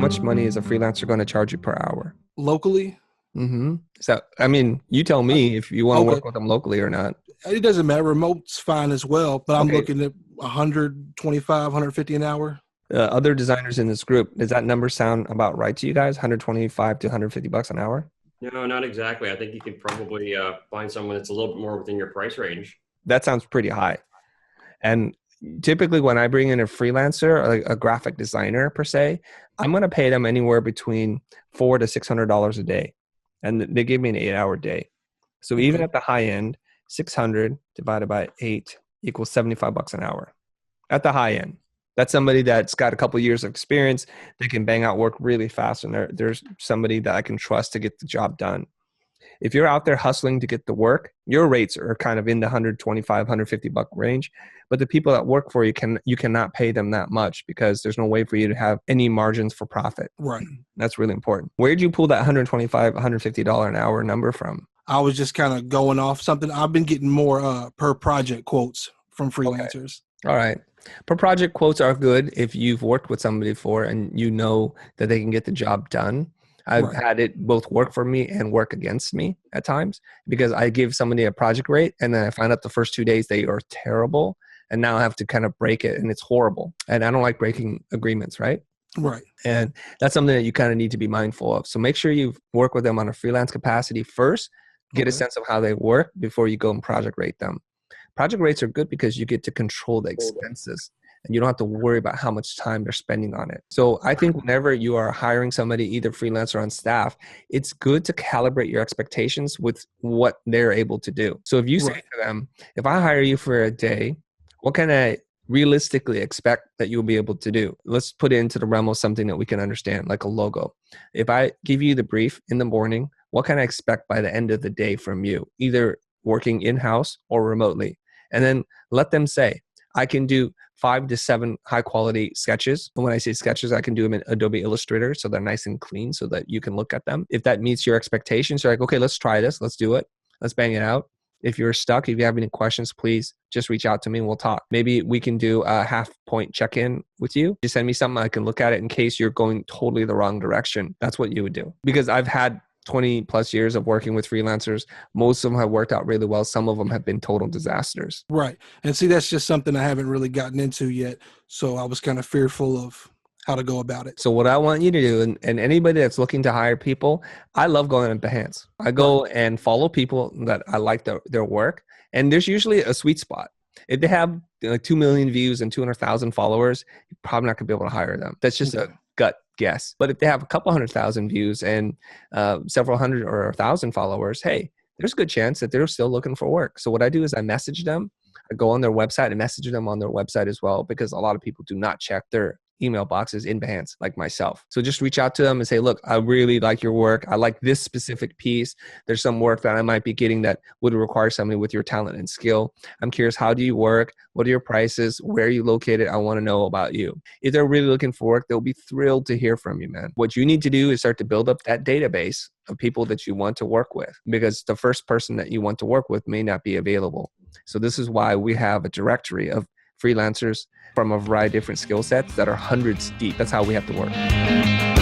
much money is a freelancer going to charge you per hour? Locally? So, I mean, you tell me if you want to Okay. work with them locally or not. It doesn't matter. Remote's fine as well, but I'm Okay. looking at 125, 150 an hour. Other designers in this group, does that number sound about right to you guys? 125 to 150 bucks an hour? No, not exactly. I think you could probably find someone that's a little bit more within your price range. That sounds pretty high. And typically when I bring in a freelancer, or like a graphic designer per se, I'm going to pay them anywhere between $400 to $600 a day. And they give me an 8-hour day. So even at the high end, 600 divided by 8 equals 75 bucks an hour. At the high end. That's somebody that's got a couple of years of experience. They can bang out work really fast. And there's somebody that I can trust to get the job done. If you're out there hustling to get the work, your rates are kind of in the 125, 150 buck range. But the people that work for you, you cannot pay them that much because there's no way for you to have any margins for profit. Right. That's really important. Where did you pull that $125, $150 an hour number from? I was just kind of going off something. I've been getting more per project quotes from freelancers. Okay. All right. Per project quotes are good if you've worked with somebody before and you know that they can get the job done. I've had it both work for me and work against me at times because I give somebody a project rate and then I find out the first 2 days they are terrible and now I have to kind of break it and it's horrible. And I don't like breaking agreements, right? Right. And that's something that you kind of need to be mindful of. So make sure you work with them on a freelance capacity first, get a sense of how they work before you go and project rate them. Project rates are good because you get to control the expenses and you don't have to worry about how much time they're spending on it. So I think whenever you are hiring somebody, either freelance or on staff, it's good to calibrate your expectations with what they're able to do. So if you say to them, if I hire you for a day, what can I realistically expect that you'll be able to do? Let's put it into the realm of something that we can understand, like a logo. If I give you the brief in the morning, what can I expect by the end of the day from you, either working in-house or remotely? And then let them say, I can do 5 to 7 high quality sketches. And when I say sketches, I can do them in Adobe Illustrator so they're nice and clean so that you can look at them. If that meets your expectations, you're like, okay, let's try this. Let's do it. Let's bang it out. If you're stuck, if you have any questions, please just reach out to me and we'll talk. Maybe we can do a half-point check-in with you. Just send me something I can look at it in case you're going totally the wrong direction. That's what you would do. Because I've had 20 plus years of working with freelancers. Most of them have worked out really well. Some of them have been total disasters. Right. And see, that's just something I haven't really gotten into yet. So I was kind of fearful of how to go about it. So what I want you to do, and anybody that's looking to hire people, I love going on Behance. I go and follow people that I like their work. And there's usually a sweet spot. If they have like 2 million views and 200,000 followers, you're probably not going to be able to hire them. That's just a gut guess. But if they have a couple 100,000 views and several hundred or 1,000 followers, hey, there's a good chance that they're still looking for work. So what I do is I message them. I go on their website and message them on their website as well, because a lot of people do not check their email boxes in Behance, like myself. So just reach out to them and say, look, I really like your work. I like this specific piece. There's some work that I might be getting that would require somebody with your talent and skill. I'm curious, how do you work? What are your prices? Where are you located? I want to know about you. If they're really looking for work, they'll be thrilled to hear from you, man. What you need to do is start to build up that database of people that you want to work with, because the first person that you want to work with may not be available. So this is why we have a directory of freelancers from a variety of different skill sets that are hundreds deep. That's how we have to work.